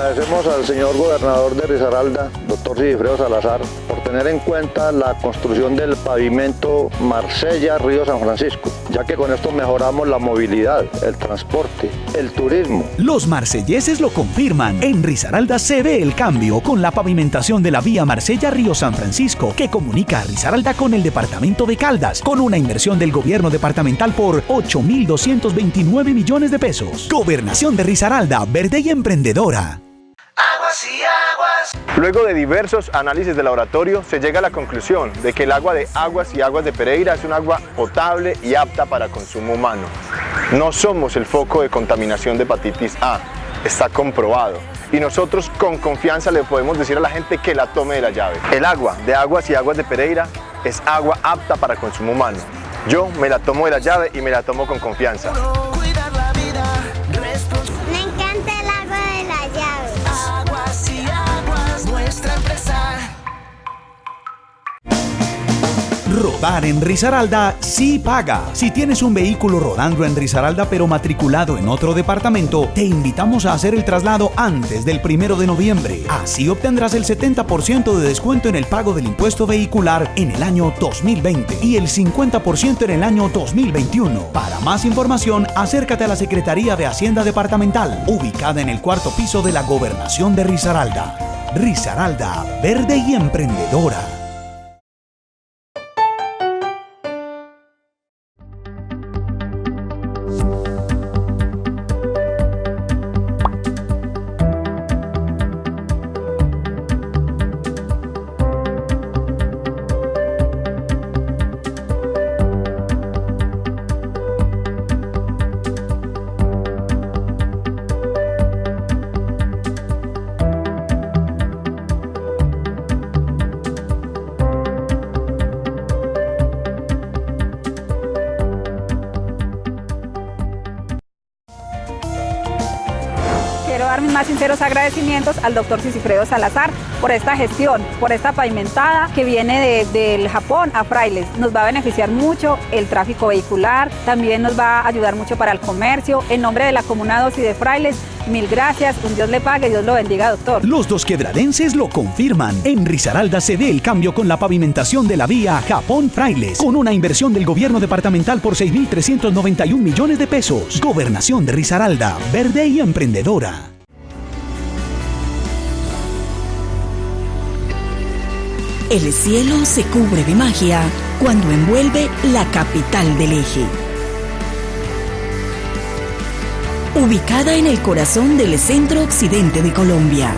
Agradecemos al señor gobernador de Risaralda, doctor Sigifredo Salazar, por tener en cuenta la construcción del pavimento Marsella-Río San Francisco, ya que con esto mejoramos la movilidad, el transporte, el turismo. Los marselleses lo confirman. En Risaralda se ve el cambio con la pavimentación de la vía Marsella-Río San Francisco, que comunica a Risaralda con el departamento de Caldas, con una inversión del gobierno departamental por 8.229 millones de pesos. Gobernación de Risaralda, verde y emprendedora. Aguas y aguas. Luego de diversos análisis de laboratorio, se llega a la conclusión de que el agua de Aguas y Aguas de Pereira es un agua potable y apta para consumo humano. No somos el foco de contaminación de hepatitis A, está comprobado. Y nosotros con confianza le podemos decir a la gente que la tome de la llave. El agua de Aguas y Aguas de Pereira es agua apta para consumo humano. Yo me la tomo de la llave y me la tomo con confianza. Me encanta el agua de la llave. Aguas y Aguas, nuestra empresa. Rodar en Risaralda sí paga. Si tienes un vehículo rodando en Risaralda pero matriculado en otro departamento, te invitamos a hacer el traslado antes del 1 de noviembre. Así obtendrás el 70% de descuento en el pago del impuesto vehicular en el año 2020 y el 50% en el año 2021. Para más información, acércate a la Secretaría de Hacienda Departamental, ubicada en el 4º piso de la Gobernación de Risaralda. Risaralda, verde y emprendedora. Quiero dar mis más sinceros agradecimientos al doctor Sigifredo Salazar por esta gestión, por esta pavimentada que viene del Japón a Frailes. Nos va a beneficiar mucho el tráfico vehicular, también nos va a ayudar mucho para el comercio. En nombre de la Comuna 2 y de Frailes, mil gracias, un Dios le pague, Dios lo bendiga, doctor. Los dos quebradenses lo confirman. En Risaralda se ve el cambio con la pavimentación de la vía Japón-Frailes, con una inversión del gobierno departamental por 6.391 millones de pesos. Gobernación de Risaralda, verde y emprendedora. El cielo se cubre de magia cuando envuelve la capital del eje. Ubicada en el corazón del centro occidente de Colombia,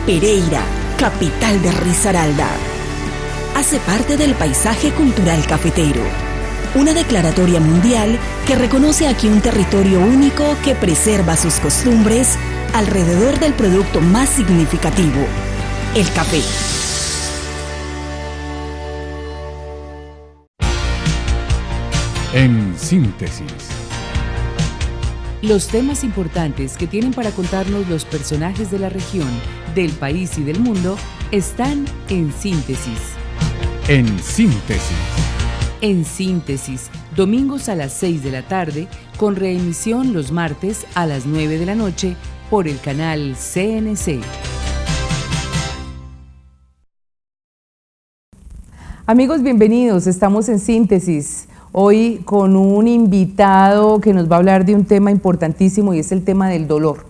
Pereira, capital de Risaralda, hace parte del paisaje cultural cafetero, una declaratoria mundial que reconoce aquí un territorio único que preserva sus costumbres alrededor del producto más significativo, el café. En síntesis. Los temas importantes que tienen para contarnos los personajes de la región, del país y del mundo están en Síntesis. En síntesis. En Síntesis, domingos a las 6 de la tarde, con reemisión los martes a las 9 de la noche por el canal CNC. Amigos, bienvenidos. Estamos en Síntesis. Hoy con un invitado que nos va a hablar de un tema importantísimo y es el tema del dolor.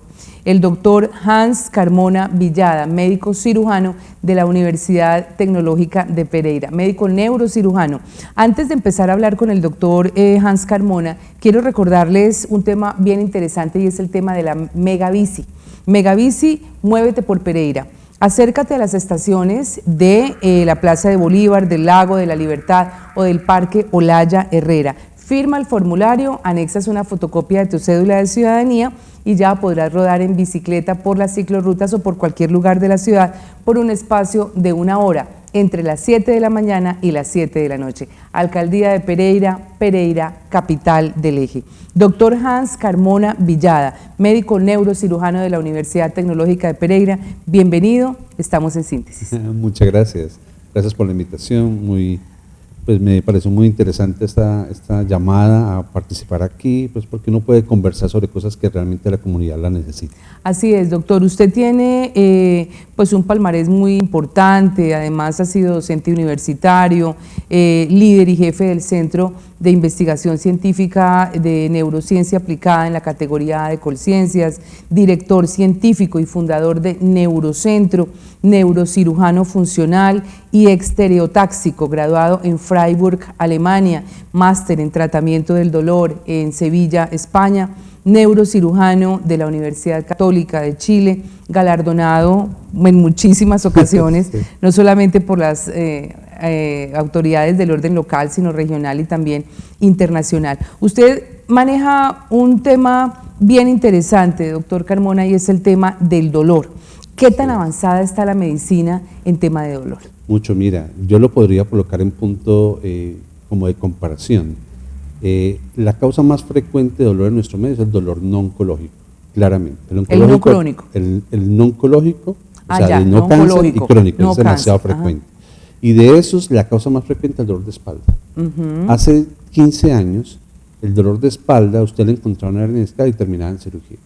El doctor Hans Carmona Villada, médico cirujano de la Universidad Tecnológica de Pereira, médico neurocirujano. Antes de empezar a hablar con el doctor Hans Carmona, quiero recordarles un tema bien interesante y es el tema de la Megabici. Megabici, muévete por Pereira. Acércate a las estaciones de la Plaza de Bolívar, del Lago de la Libertad o del Parque Olaya Herrera. Firma el formulario, anexas una fotocopia de tu cédula de ciudadanía y ya podrás rodar en bicicleta por las ciclorrutas o por cualquier lugar de la ciudad por un espacio de 1 hora, entre las 7 de la mañana y las 7 de la noche. Alcaldía de Pereira, Pereira, capital del eje. Doctor Hans Carmona Villada, médico neurocirujano de la Universidad Tecnológica de Pereira, bienvenido, estamos en Síntesis. Muchas gracias, gracias por la invitación, muy pues me pareció muy interesante esta llamada a participar aquí, pues porque uno puede conversar sobre cosas que realmente la comunidad la necesita. Así es, doctor. Usted tiene pues un palmarés muy importante, además ha sido docente universitario, líder y jefe del Centro de Investigación Científica de Neurociencia Aplicada en la categoría de Colciencias, director científico y fundador de Neurocentro, neurocirujano funcional y extereotáxico, graduado en Freiburg, Alemania, máster en tratamiento del dolor en Sevilla, España, neurocirujano de la Universidad Católica de Chile, galardonado en muchísimas ocasiones, sí, no solamente por las autoridades del orden local, sino regional y también internacional. Usted maneja un tema bien interesante, doctor Carmona, y es el tema del dolor. ¿Qué tan avanzada está la medicina en tema de dolor? Mucho, mira, yo lo podría colocar en punto como de comparación. La causa más frecuente de dolor en nuestro medio es el dolor no oncológico, claramente. El no crónico. El no oncológico, o sea, ya, de no cáncer y crónico, no es demasiado frecuente. Y de esos, la causa más frecuente es el dolor de espalda. Hace 15 años, el dolor de espalda, usted le encontraba una hernia discal y terminaba en cirugía.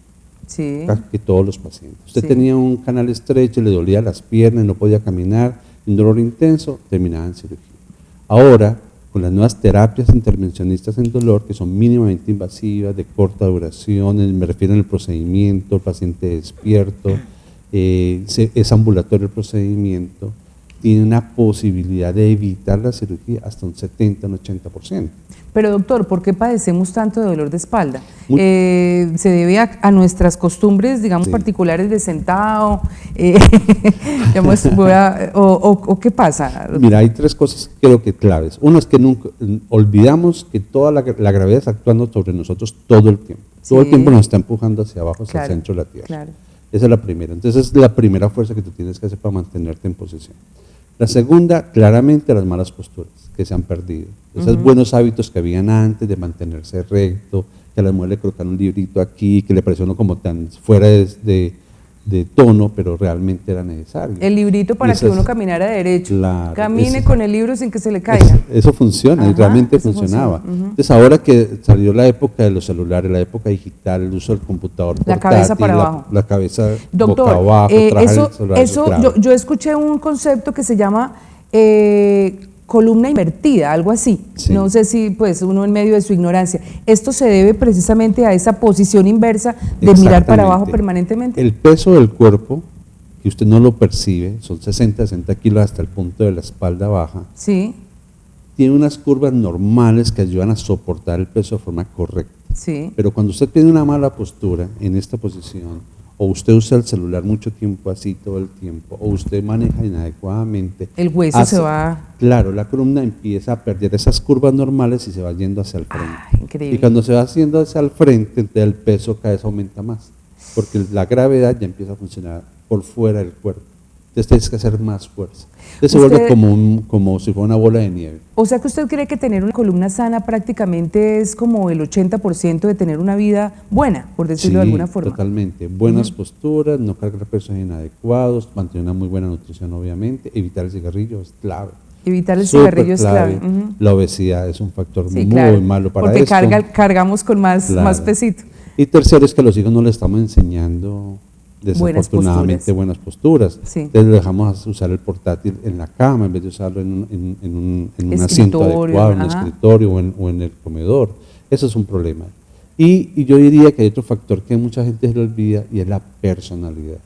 Sí. Casi que todos los pacientes. Usted tenía un canal estrecho, le dolía las piernas, no podía caminar, un dolor intenso, terminaba en cirugía. Ahora, con las nuevas terapias intervencionistas en dolor, que son mínimamente invasivas, de corta duración, me refiero al procedimiento, el paciente despierto, es ambulatorio el procedimiento, tiene una posibilidad de evitar la cirugía hasta un 70, un 80%. Pero doctor, ¿por qué padecemos tanto de dolor de espalda? ¿Se debe a nuestras costumbres, digamos, particulares de sentado? Digamos, ¿o qué pasa? Mira, hay tres cosas creo que claves. Uno es que nunca olvidamos que toda la gravedad está actuando sobre nosotros todo el tiempo. Todo el tiempo nos está empujando hacia abajo, hacia el centro de la Tierra. Claro. Esa es la primera. Entonces es la primera fuerza que tú tienes que hacer para mantenerte en posición. La segunda, claramente las malas posturas que se han perdido. Esos buenos hábitos que habían antes de mantenerse recto, que a la mujer le colocan un librito aquí, que le pareció uno como tan fuera de tono, pero realmente era necesario. El librito para que uno caminara derecho. Claro, camine con el libro sin que se le caiga. Eso funciona, y realmente funcionaba. Entonces ahora que salió la época de los celulares, la época digital, el uso del computador portátil, la cabeza para abajo. La cabeza doctor, boca abajo, yo escuché un concepto que se llama columna invertida, algo así. Sí. No sé si pues uno en medio de su ignorancia. Esto se debe precisamente a esa posición inversa de mirar para abajo permanentemente. El peso del cuerpo, que usted no lo percibe, son 60 kilos hasta el punto de la espalda baja. Sí. Tiene unas curvas normales que ayudan a soportar el peso de forma correcta. Sí. Pero cuando usted tiene una mala postura en esta posición, o usted usa el celular mucho tiempo así todo el tiempo, o usted maneja inadecuadamente, el hueso se va... Claro, la columna empieza a perder esas curvas normales y se va yendo hacia el frente. Increíble. Y cuando se va haciendo hacia el frente, entonces el peso cada vez aumenta más, porque la gravedad ya empieza a funcionar por fuera del cuerpo. Entonces tienes que hacer más fuerza. Entonces se vuelve como si fuera una bola de nieve. O sea que usted cree que tener una columna sana prácticamente es como el 80% de tener una vida buena, por decirlo de alguna forma. Totalmente. Buenas posturas, no cargar pesos inadecuados, mantener una muy buena nutrición obviamente, evitar el cigarrillo es clave. Evitar el cigarrillo es clave. La obesidad es un factor muy malo para porque esto. Porque cargamos con más pesito. Y tercero es que a los hijos no les estamos enseñando desafortunadamente buenas posturas. Sí. Entonces le dejamos usar el portátil en la cama en vez de usarlo en un asiento adecuado, en un escritorio o en el comedor. Eso es un problema. Y yo diría que hay otro factor que mucha gente se le olvida y es la personalidad.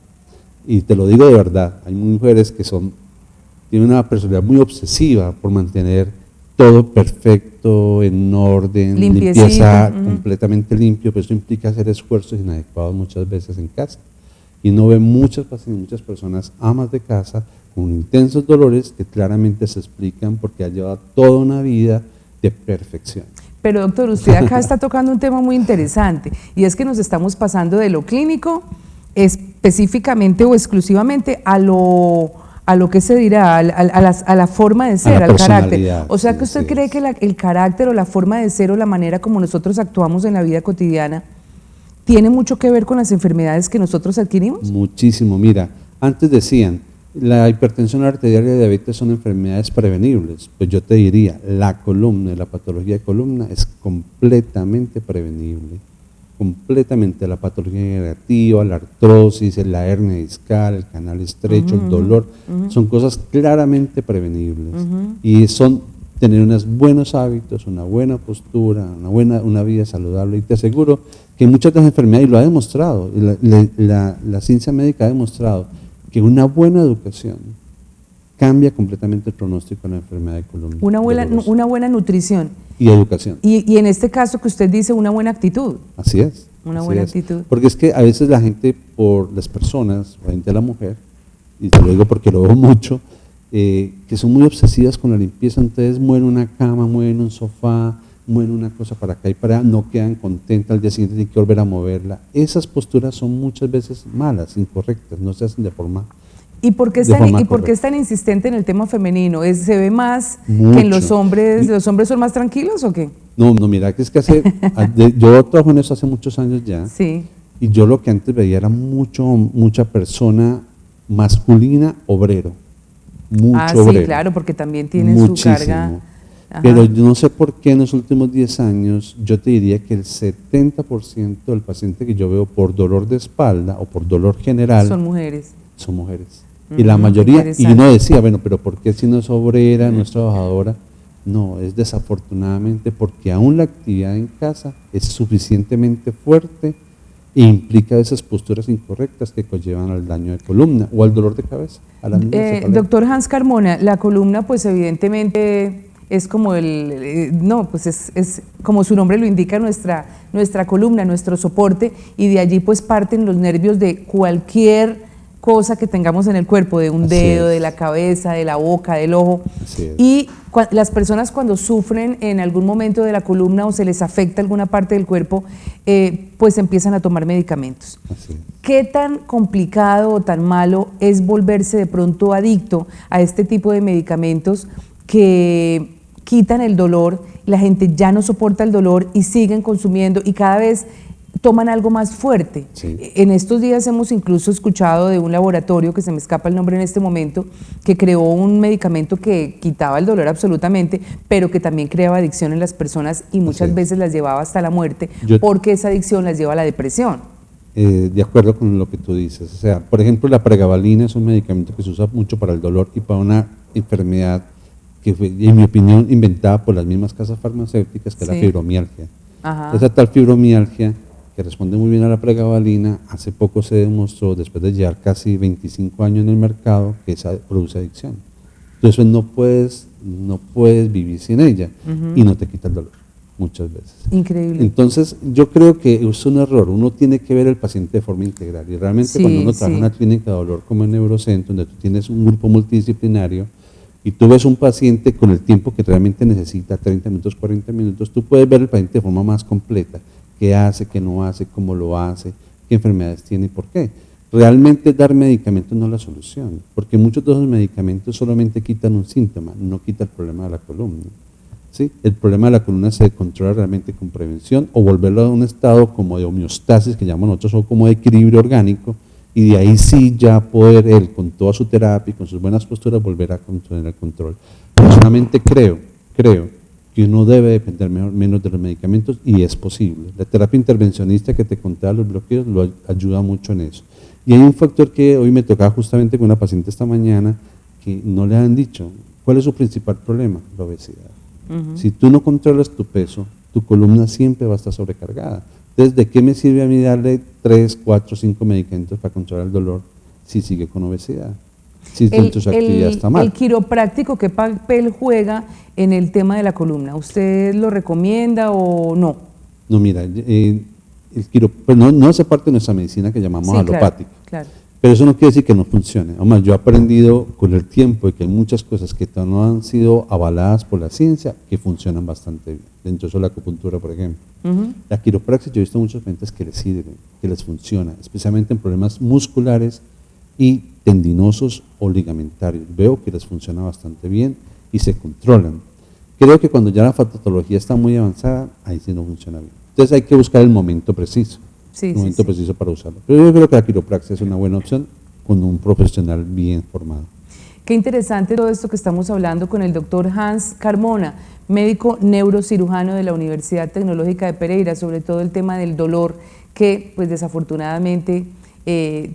Y te lo digo de verdad, hay mujeres que tienen una personalidad muy obsesiva por mantener todo perfecto, en orden, limpieza completamente limpio, pero eso implica hacer esfuerzos inadecuados muchas veces en casa. Y no ve muchas personas amas de casa con intensos dolores que claramente se explican porque ha llevado toda una vida de perfección. Pero doctor, usted acá está tocando un tema muy interesante y es que nos estamos pasando de lo clínico específicamente o exclusivamente a lo que se dirá, a la forma de ser, al carácter. O sea que usted cree que el carácter o la forma de ser o la manera como nosotros actuamos en la vida cotidiana ¿tiene mucho que ver con las enfermedades que nosotros adquirimos? Muchísimo. Mira, antes decían, La hipertensión arterial y la diabetes son enfermedades prevenibles. Pues yo te diría, la columna y la patología de columna es completamente prevenible. Completamente. La patología degenerativa, la artrosis, la hernia discal, el canal estrecho, el dolor, son cosas claramente prevenibles. Y son tener unos buenos hábitos, una buena postura, una vida saludable. Y te aseguro que muchas de las enfermedades, y lo ha demostrado, la ciencia médica ha demostrado, que una buena educación cambia completamente el pronóstico de la enfermedad de columna. Una buena nutrición. Y educación. Y en este caso que usted dice, una buena actitud. Así es. Una buena actitud. Porque es que a veces la gente, por las personas, la gente de la mujer, y te lo digo porque lo veo mucho, que son muy obsesivas con la limpieza, entonces mueven una cama, mueven un sofá, mueven una cosa para acá y para allá, no quedan contentas, al día siguiente tienen que volver a moverla. Esas posturas son muchas veces malas, incorrectas, no se hacen de forma ¿Y por qué es tan insistente en el tema femenino? ¿Se ve más mucho que en los hombres son más tranquilos o qué? No, mira, que es que yo trabajo en eso hace muchos años ya, sí. Y yo lo que antes veía era mucha persona masculina obrero, mucho obrero. Sí, claro, porque también tienen su carga. Ajá. Pero yo no sé por qué en los últimos 10 años yo te diría que el 70% del paciente que yo veo por dolor de espalda o por dolor general son mujeres. Y la mayoría, y uno decía, bueno, pero ¿por qué si no es obrera, no es trabajadora? No, es desafortunadamente porque aún la actividad en casa es suficientemente fuerte e implica esas posturas incorrectas que conllevan al daño de columna o al dolor de cabeza. A la doctor Hans Carmona, la columna pues evidentemente es como es como su nombre lo indica, nuestra columna, nuestro soporte, y de allí pues parten los nervios de cualquier cosa que tengamos en el cuerpo, de un dedo, de la cabeza, de la boca, del ojo. Y las personas cuando sufren en algún momento de la columna o se les afecta alguna parte del cuerpo, pues empiezan a tomar medicamentos. ¿Qué tan complicado o tan malo es volverse de pronto adicto a este tipo de medicamentos que quitan el dolor, la gente ya no soporta el dolor y siguen consumiendo y cada vez toman algo más fuerte? Sí. En estos días hemos incluso escuchado de un laboratorio, que se me escapa el nombre en este momento, que creó un medicamento que quitaba el dolor absolutamente, pero que también creaba adicción en las personas y muchas veces las llevaba hasta la muerte, porque esa adicción las lleva a la depresión. De acuerdo con lo que tú dices, o sea, por ejemplo, la pregabalina es un medicamento que se usa mucho para el dolor y para una enfermedad que fue, en mi opinión, inventada por las mismas casas farmacéuticas, que es la fibromialgia. Esa tal fibromialgia, que responde muy bien a la pregabalina, hace poco se demostró, después de llevar casi 25 años en el mercado, que esa produce adicción. Entonces no puedes vivir sin ella y no te quita el dolor, muchas veces. Increíble. Entonces yo creo que es un error, uno tiene que ver al paciente de forma integral y realmente cuando uno trabaja en una clínica de dolor como en Neurocentro, donde tú tienes un grupo multidisciplinario, y tú ves un paciente con el tiempo que realmente necesita, 30 minutos, 40 minutos, tú puedes ver al paciente de forma más completa, qué hace, qué no hace, cómo lo hace, qué enfermedades tiene y por qué. Realmente dar medicamentos no es la solución, porque muchos de esos medicamentos solamente quitan un síntoma, no quita el problema de la columna. ¿Sí? El problema de la columna se controla realmente con prevención o volverlo a un estado como de homeostasis, que llamamos nosotros, o como de equilibrio orgánico, y de ahí sí ya poder él, con toda su terapia y con sus buenas posturas, volver a tener el control. Personalmente creo que uno debe depender menos de los medicamentos y es posible. La terapia intervencionista que te contaba, los bloqueos, lo ayuda mucho en eso. Y hay un factor que hoy me tocaba justamente con una paciente esta mañana que no le han dicho, ¿cuál es su principal problema? La obesidad. Si tú no controlas tu peso, tu columna siempre va a estar sobrecargada. Entonces, ¿de qué me sirve a mí darle 3, 4, 5 medicamentos para controlar el dolor si sigue con obesidad? Si su actividad está mal. ¿El quiropráctico qué papel juega en el tema de la columna? ¿Usted lo recomienda o no? No, mira, el pues no hace parte de nuestra medicina que llamamos alopática. Claro. Pero eso no quiere decir que no funcione. Además, yo he aprendido con el tiempo que hay muchas cosas que no han sido avaladas por la ciencia que funcionan bastante bien. Dentro de la acupuntura, por ejemplo. La quiropraxis, yo he visto muchos pacientes que les sirve, que les funciona, especialmente en problemas musculares y tendinosos o ligamentarios. Veo que les funciona bastante bien y se controlan. Creo que cuando ya la patología está muy avanzada, ahí sí no funciona bien. Entonces hay que buscar el momento preciso. Preciso para usarlo. Pero yo creo que la quiropraxia es una buena opción con un profesional bien formado. Qué interesante todo esto que estamos hablando con el doctor Hans Carmona, médico neurocirujano de la Universidad Tecnológica de Pereira, sobre todo el tema del dolor que pues desafortunadamente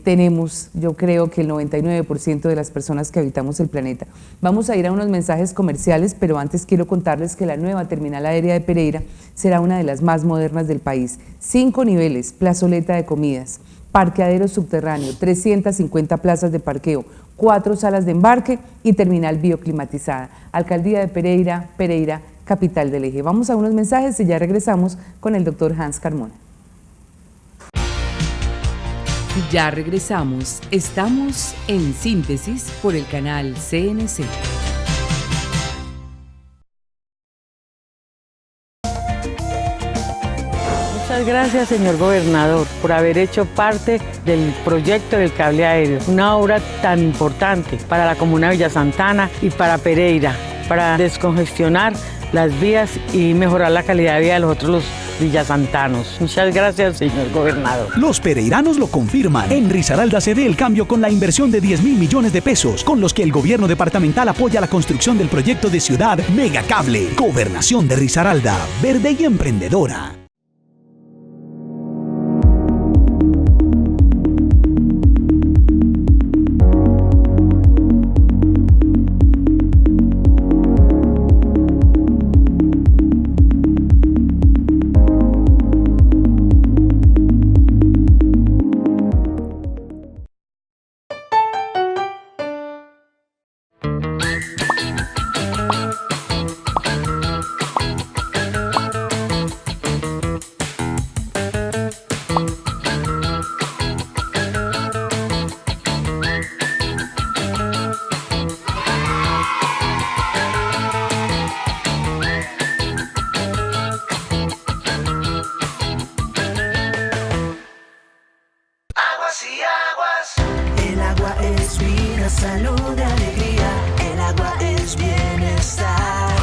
tenemos, yo creo que el 99% de las personas que habitamos el planeta. Vamos a ir a unos mensajes comerciales, pero antes quiero contarles que la nueva terminal aérea de Pereira será una de las más modernas del país. 5 niveles, plazoleta de comidas, parqueadero subterráneo, 350 plazas de parqueo, 4 salas de embarque y terminal bioclimatizada. Alcaldía de Pereira, Pereira, capital del eje. Vamos a unos mensajes y ya regresamos con el doctor Hans Carmona. Ya regresamos. Estamos en Síntesis por el canal CNC. Muchas gracias, señor gobernador, por haber hecho parte del proyecto del cable aéreo, una obra tan importante para la comuna de Villa Santana y para Pereira, para descongestionar las vías y mejorar la calidad de vida de los otros villasantanos. Muchas gracias, señor gobernador. Los pereiranos lo confirman. En Risaralda se ve el cambio con la inversión de 10.000 millones de pesos, con los que el gobierno departamental apoya la construcción del proyecto de ciudad Megacable. Gobernación de Risaralda, verde y emprendedora. salud y alegría. El agua es bienestar.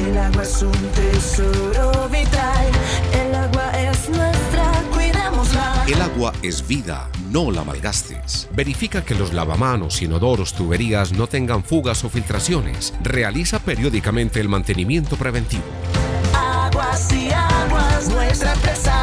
El agua es un tesoro vital. El agua es nuestra, cuidémosla. El agua es vida, no la malgastes. Verifica que los lavamanos, inodoros, tuberías no tengan fugas o filtraciones. Realiza periódicamente el mantenimiento preventivo. Aguas y Aguas, nuestra empresa.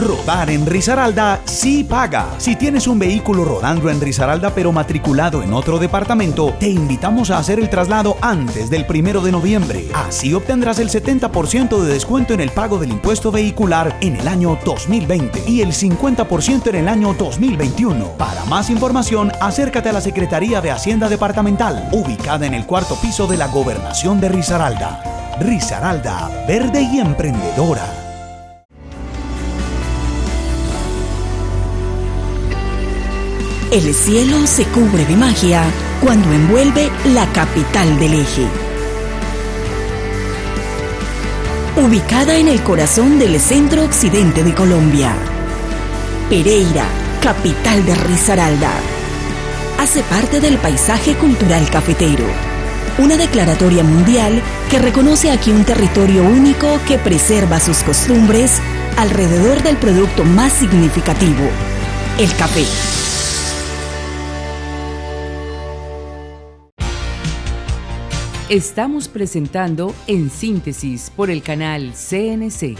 Rodar en Risaralda sí paga. Si tienes un vehículo rodando en Risaralda pero matriculado en otro departamento, te invitamos a hacer el traslado antes del 1 de noviembre. Así obtendrás el 70% de descuento en el pago del impuesto vehicular en el año 2020 y el 50% en el año 2021. Para más información, acércate a la Secretaría de Hacienda Departamental, ubicada en el 4º piso de la Gobernación de Risaralda. Risaralda, verde y emprendedora. El cielo se cubre de magia cuando envuelve la capital del eje. Ubicada en el corazón del centro occidente de Colombia, Pereira, capital de Risaralda, hace parte del paisaje cultural cafetero. Una declaratoria mundial que reconoce aquí un territorio único que preserva sus costumbres alrededor del producto más significativo, el café. Estamos presentando En Síntesis por el canal CNC.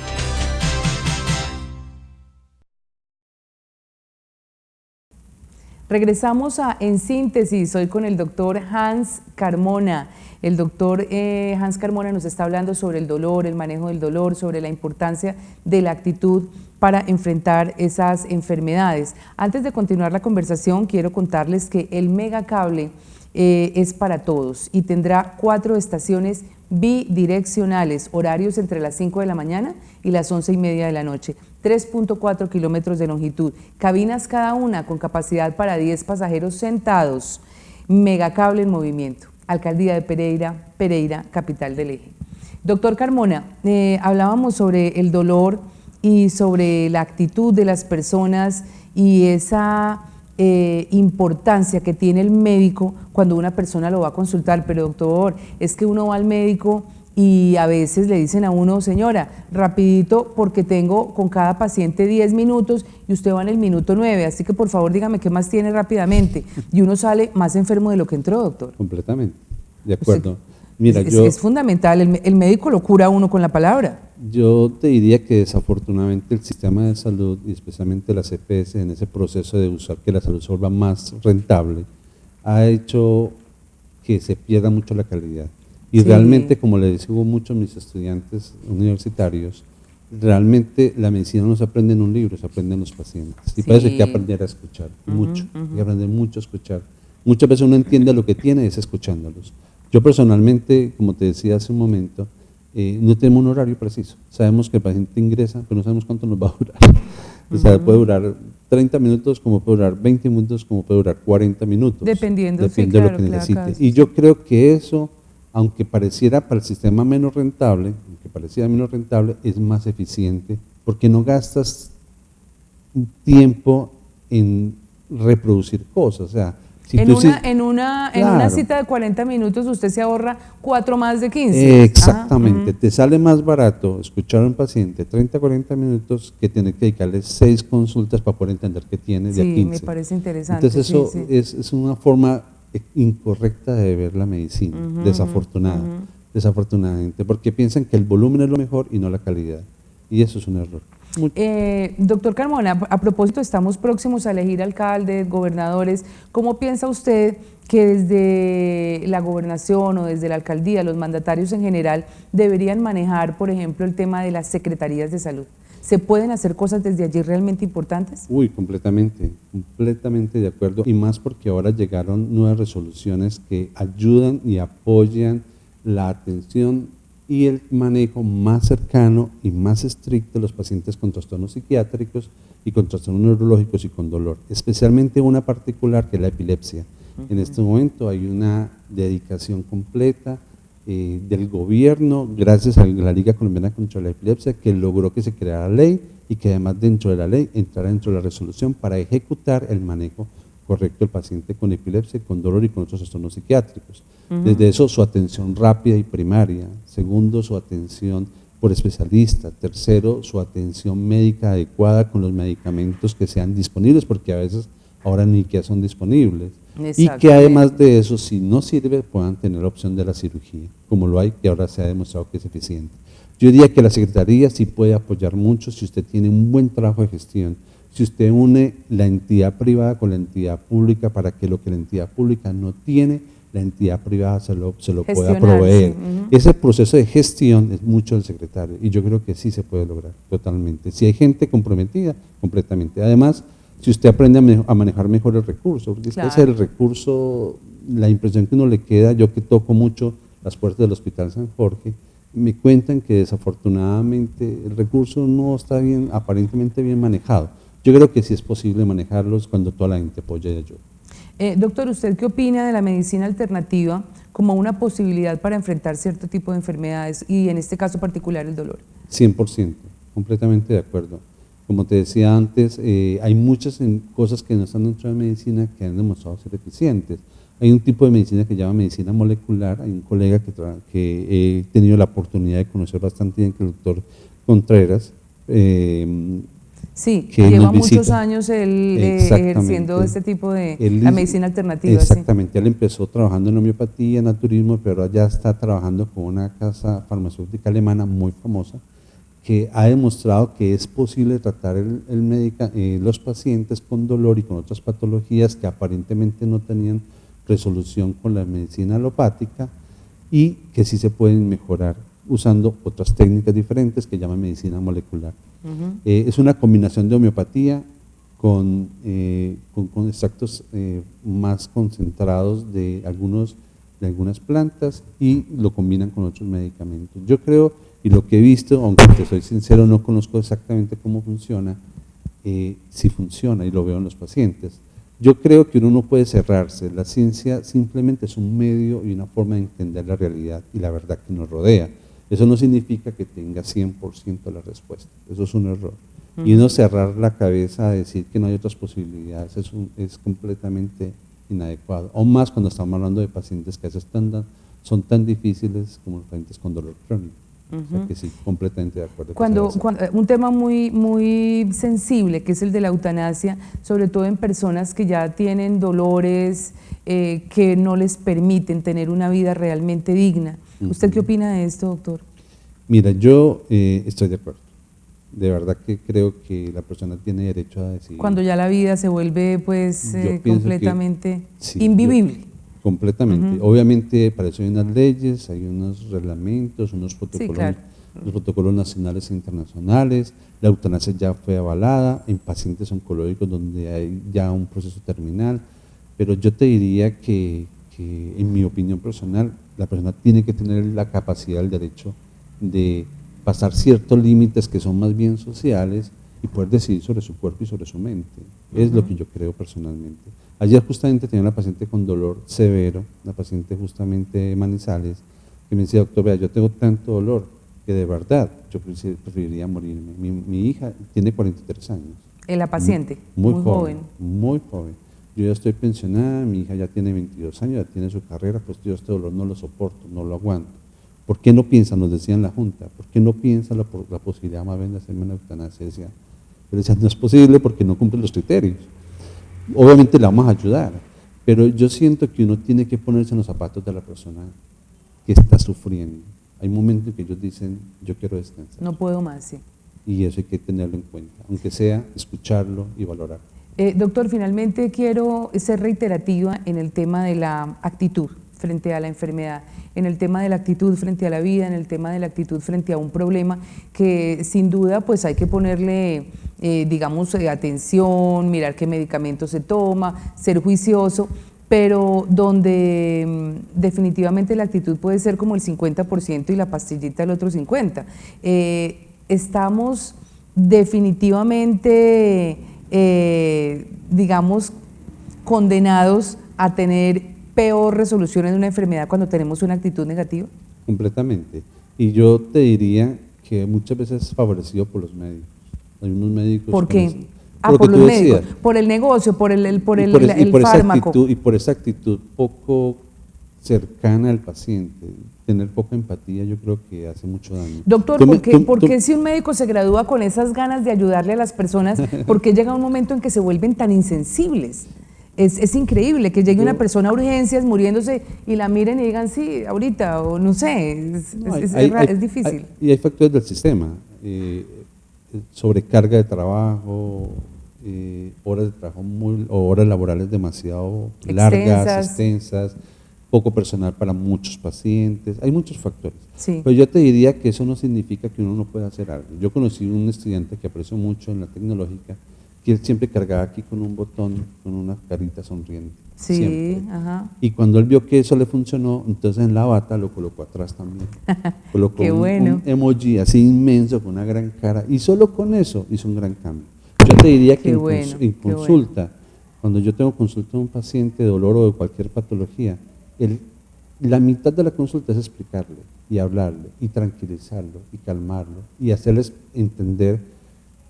Regresamos a En Síntesis, hoy con el doctor Hans Carmona. El doctor Hans Carmona nos está hablando sobre el dolor, el manejo del dolor, sobre la importancia de la actitud para enfrentar esas enfermedades. Antes de continuar la conversación, quiero contarles que el Megacable es para todos y tendrá 4 estaciones bidireccionales, horarios entre las 5 de la mañana y las 11:30 de la noche, 3.4 kilómetros de longitud, cabinas cada una con capacidad para 10 pasajeros sentados. Megacable en movimiento. Alcaldía de Pereira, Pereira, capital del eje. Doctor Carmona, hablábamos sobre el dolor y sobre la actitud de las personas y esa importancia que tiene el médico cuando una persona lo va a consultar, pero doctor, es que uno va al médico y a veces le dicen a uno, señora, rapidito porque tengo con cada paciente 10 minutos y usted va en el minuto 9, así que por favor dígame qué más tiene rápidamente. Y uno sale más enfermo de lo que entró, doctor. Completamente, de acuerdo. Mira, es fundamental, el médico lo cura a uno con la palabra. Yo te diría que desafortunadamente el sistema de salud y especialmente las EPS en ese proceso de buscar que la salud se vuelva más rentable ha hecho que se pierda mucho la calidad. Y realmente, como le digo mucho a mis estudiantes universitarios, realmente la medicina no se aprende en un libro, se aprende en los pacientes. Y para eso hay que aprender a escuchar, mucho, hay que aprender mucho a escuchar. Muchas veces uno entiende lo que tiene es escuchándolos. Yo personalmente, como te decía hace un momento, no tenemos un horario preciso. Sabemos que el paciente ingresa, pero no sabemos cuánto nos va a durar. O sea, puede durar 30 minutos, como puede durar 20 minutos, como puede durar 40 minutos. Dependiendo de lo que necesite. Y yo creo que eso, aunque pareciera para el sistema menos rentable, es más eficiente, porque no gastas tiempo en reproducir cosas. O sea, si en una cita de 40 minutos usted se ahorra 4 más de 15. Exactamente, te sale más barato escuchar a un paciente 30, 40 minutos que tener que dedicarle 6 consultas para poder entender qué tiene de a 15. Sí, me parece interesante. Entonces eso es una forma incorrecta de ver la medicina, desafortunadamente, porque piensan que el volumen es lo mejor y no la calidad, y eso es un error. Doctor Carmona, a propósito, estamos próximos a elegir alcaldes, gobernadores. ¿Cómo piensa usted que desde la gobernación o desde la alcaldía, los mandatarios en general, deberían manejar, por ejemplo, el tema de las secretarías de salud? ¿Se pueden hacer cosas desde allí realmente importantes? Uy, completamente de acuerdo, y más porque ahora llegaron nuevas resoluciones que ayudan y apoyan la atención y el manejo más cercano y más estricto de los pacientes con trastornos psiquiátricos y con trastornos neurológicos y con dolor, especialmente una particular que es la epilepsia. En este momento hay una dedicación completa del gobierno, gracias a la Liga Colombiana contra la Epilepsia, que logró que se creara ley y que además dentro de la ley entrara dentro de la resolución para ejecutar el manejo correcto del paciente con epilepsia, con dolor y con otros trastornos psiquiátricos. Desde eso, su atención rápida y primaria. Segundo, su atención por especialista. Tercero, su atención médica adecuada con los medicamentos que sean disponibles, porque a veces ahora ni siquiera son disponibles. Y que además de eso, si no sirve, puedan tener la opción de la cirugía, como lo hay, que ahora se ha demostrado que es eficiente. Yo diría que la Secretaría sí puede apoyar mucho si usted tiene un buen trabajo de gestión, si usted une la entidad privada con la entidad pública para que lo que la entidad pública no tiene, la entidad privada se lo pueda proveer. Ese proceso de gestión es mucho del secretario y yo creo que sí se puede lograr totalmente. Si hay gente comprometida, completamente. Además, si usted aprende a manejar mejor el recurso, porque es el recurso, la impresión que uno le queda, yo que toco mucho las puertas del Hospital San Jorge, me cuentan que desafortunadamente el recurso no está bien, aparentemente bien manejado. Yo creo que sí es posible manejarlos cuando toda la gente apoya y ayuda. Doctor, ¿usted qué opina de la medicina alternativa como una posibilidad para enfrentar cierto tipo de enfermedades y en este caso particular el dolor? 100%, completamente de acuerdo. Como te decía antes, hay muchas cosas que no están dentro de la medicina que han demostrado ser eficientes. Hay un tipo de medicina que se llama medicina molecular. Hay un colega que he tenido la oportunidad de conocer bastante bien, que es el doctor Contreras. Sí, que lleva muchos años ejerciendo este tipo de la medicina alternativa. Exactamente, él empezó trabajando en homeopatía, naturismo, pero ya está trabajando con una casa farmacéutica alemana muy famosa, que ha demostrado que es posible tratar los pacientes con dolor y con otras patologías que aparentemente no tenían resolución con la medicina alopática y que sí se pueden mejorar usando otras técnicas diferentes que llaman medicina molecular. Es una combinación de homeopatía con extractos más concentrados de algunas plantas y lo combinan con otros medicamentos. Yo creo, y lo que he visto, aunque te soy sincero, no conozco exactamente cómo funciona, sí funciona y lo veo en los pacientes. Yo creo que uno no puede cerrarse, la ciencia simplemente es un medio y una forma de entender la realidad y la verdad que nos rodea. Eso no significa que tenga 100% la respuesta, eso es un error. Y no cerrar la cabeza a decir que no hay otras posibilidades es completamente inadecuado. Aún más cuando estamos hablando de pacientes que a veces son tan difíciles como los pacientes con dolor crónico. O sea que sí, completamente de acuerdo. Cuando un tema muy sensible, que es el de la eutanasia, sobre todo en personas que ya tienen dolores que no les permiten tener una vida realmente digna. ¿Usted qué opina de esto, doctor? Mira, yo estoy de acuerdo. De verdad que creo que la persona tiene derecho a decidir. Cuando ya la vida se vuelve pues completamente invivible. Completamente. Obviamente para eso hay unas leyes, hay unos reglamentos, unos protocolos, claro. Los protocolos nacionales e internacionales. La eutanasia ya fue avalada en pacientes oncológicos donde hay ya un proceso terminal, pero yo te diría que en mi opinión personal, la persona tiene que tener la capacidad, el derecho de pasar ciertos límites que son más bien sociales y poder decidir sobre su cuerpo y sobre su mente. Es lo que yo creo personalmente. Ayer justamente tenía una paciente con dolor severo, una paciente justamente de Manizales, que me decía, doctor, vea, yo tengo tanto dolor que de verdad yo preferiría morirme. Mi hija tiene 43 años. ¿La paciente? Muy joven. Muy joven. Yo ya estoy pensionada, mi hija ya tiene 22 años, ya tiene su carrera, pues yo este dolor no lo soporto, no lo aguanto. ¿Por qué no piensa? Nos decía en la Junta, ¿por qué no piensa la posibilidad más bien de hacerme una eutanasia? Pero decía, no es posible porque no cumple los criterios. Obviamente le vamos a ayudar, pero yo siento que uno tiene que ponerse en los zapatos de la persona que está sufriendo. Hay momentos en que ellos dicen, yo quiero descansar. No puedo más, sí. Y eso hay que tenerlo en cuenta, aunque sea escucharlo y valorarlo. Doctor, finalmente quiero ser reiterativa en el tema de la actitud frente a la enfermedad, en el tema de la actitud frente a la vida, en el tema de la actitud frente a un problema que sin duda pues hay que ponerle, digamos, atención, mirar qué medicamento se toma, ser juicioso, pero donde definitivamente la actitud puede ser como el 50% y la pastillita el otro 50%. Estamos definitivamente, digamos, condenados a tener peor resolución en una enfermedad cuando tenemos una actitud negativa. Completamente. Y yo te diría que muchas veces es favorecido por los médicos. Hay unos médicos. ¿Por qué? Por los médicos, por el negocio, por el fármaco. Y por esa actitud poco cercana al paciente, tener poca empatía, yo creo que hace mucho daño. Doctor, ¿por qué si un médico se gradúa con esas ganas de ayudarle a las personas, por qué llega un momento en que se vuelven tan insensibles? Es increíble que llegue una persona a urgencias muriéndose y la miren y digan sí, ahorita, o no sé, es difícil. Y hay factores del sistema, sobrecarga de trabajo, horas de trabajo o horas laborales demasiado largas, extensas, poco personal para muchos pacientes, hay muchos factores. Sí. Pero yo te diría que eso no significa que uno no pueda hacer algo. Yo conocí un estudiante que aprecio mucho en la tecnológica, que él siempre cargaba aquí con un botón, con una carita sonriente. Sí, siempre. Ajá. Y cuando él vio que eso le funcionó, entonces en la bata lo colocó atrás también. Colocó un emoji así inmenso, con una gran cara, y solo con eso hizo un gran cambio. Yo te diría que en consulta, cuando yo tengo consulta de un paciente de dolor o de cualquier patología, la mitad de la consulta es explicarle y hablarle y tranquilizarlo y calmarlo y hacerles entender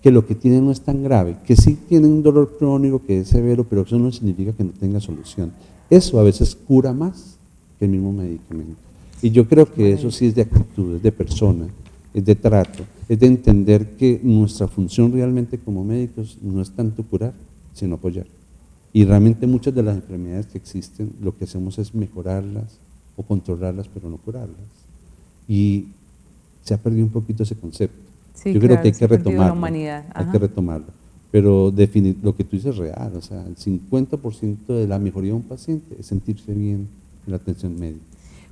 que lo que tiene no es tan grave, que sí tiene un dolor crónico que es severo, pero eso no significa que no tenga solución. Eso a veces cura más que el mismo medicamento. Y yo creo que eso sí es de actitud, es de persona, es de trato, es de entender que nuestra función realmente como médicos no es tanto curar, sino apoyar. Y realmente muchas de las enfermedades que existen, lo que hacemos es mejorarlas o controlarlas, pero no curarlas. Y se ha perdido un poquito ese concepto. Sí, yo creo que hay que retomarlo. Hay que retomarlo. Pero lo que tú dices es real, o sea, el 50% de la mejoría de un paciente es sentirse bien en la atención médica.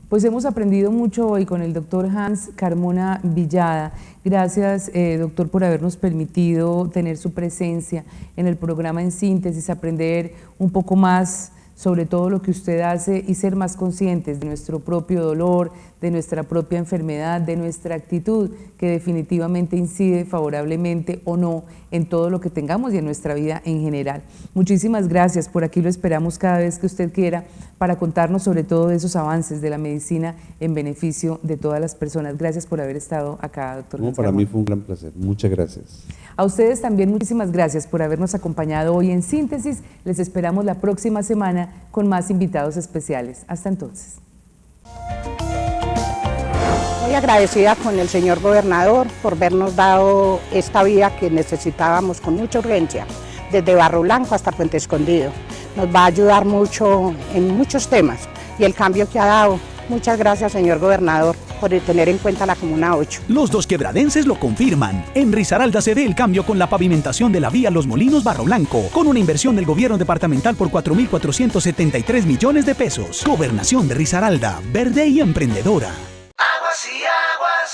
Pues hemos aprendido mucho hoy con el doctor Hans Carmona Villada. Gracias, doctor, por habernos permitido tener su presencia en el programa En Síntesis, aprender un poco más sobre todo lo que usted hace y ser más conscientes de nuestro propio dolor, de nuestra propia enfermedad, de nuestra actitud, que definitivamente incide favorablemente o no en todo lo que tengamos y en nuestra vida en general. Muchísimas gracias, por aquí lo esperamos cada vez que usted quiera para contarnos sobre todo esos avances de la medicina en beneficio de todas las personas. Gracias por haber estado acá, doctor. No, para mí fue un gran placer, muchas gracias. A ustedes también muchísimas gracias por habernos acompañado hoy en Síntesis. Les esperamos la próxima semana con más invitados especiales. Hasta entonces. Muy agradecida con el señor gobernador por habernos dado esta vía que necesitábamos con mucha urgencia, desde Barro Blanco hasta Puente Escondido. Nos va a ayudar mucho en muchos temas y el cambio que ha dado. Muchas gracias, señor gobernador, por tener en cuenta la Comuna 8. Los dos quebradenses lo confirman. En Risaralda se ve el cambio con la pavimentación de la vía Los Molinos Barro Blanco, con una inversión del gobierno departamental por 4.473 millones de pesos. Gobernación de Risaralda, verde y emprendedora.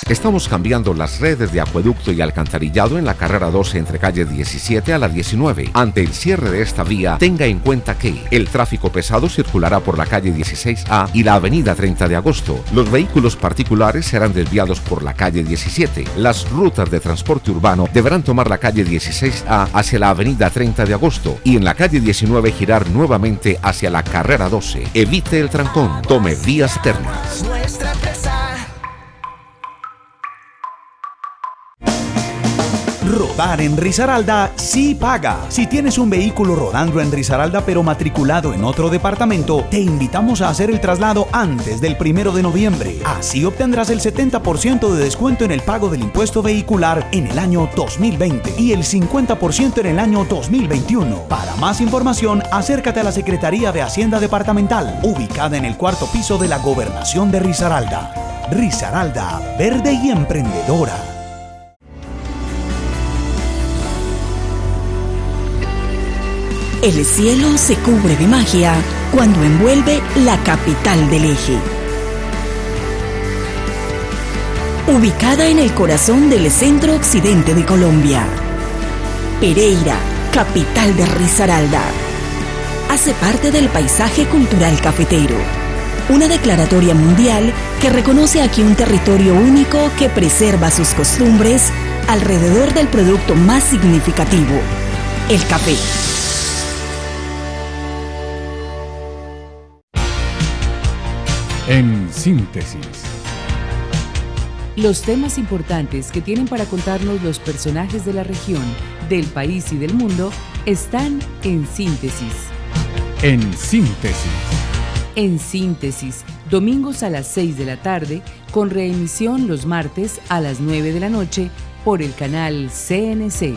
Estamos cambiando las redes de acueducto y alcantarillado en la carrera 12 entre calle 17 a la 19. Ante el cierre de esta vía, tenga en cuenta que el tráfico pesado circulará por la calle 16A y la avenida 30 de agosto. Los vehículos particulares serán desviados por la calle 17. Las rutas de transporte urbano deberán tomar la calle 16A hacia la avenida 30 de agosto y en la calle 19 girar nuevamente hacia la carrera 12. Evite el trancón. Tome vías alternas. Nuestra empresa. Rodar en Risaralda sí paga. Si tienes un vehículo rodando en Risaralda pero matriculado en otro departamento, te invitamos a hacer el traslado antes del 1 de noviembre. Así obtendrás el 70% de descuento en el pago del impuesto vehicular en el año 2020 y el 50% en el año 2021. Para más información, acércate a la Secretaría de Hacienda Departamental, ubicada en el 4º piso de la Gobernación de Risaralda. Risaralda, verde y emprendedora. El cielo se cubre de magia cuando envuelve la capital del eje. Ubicada en el corazón del centro occidente de Colombia, Pereira, capital de Risaralda, hace parte del paisaje cultural cafetero. Una declaratoria mundial que reconoce aquí un territorio único que preserva sus costumbres alrededor del producto más significativo, el café. En síntesis. Los temas importantes que tienen para contarnos los personajes de la región, del país y del mundo están en síntesis. En síntesis. En síntesis, domingos a las 6 de la tarde, con reemisión los martes a las 9 de la noche por el canal CNC.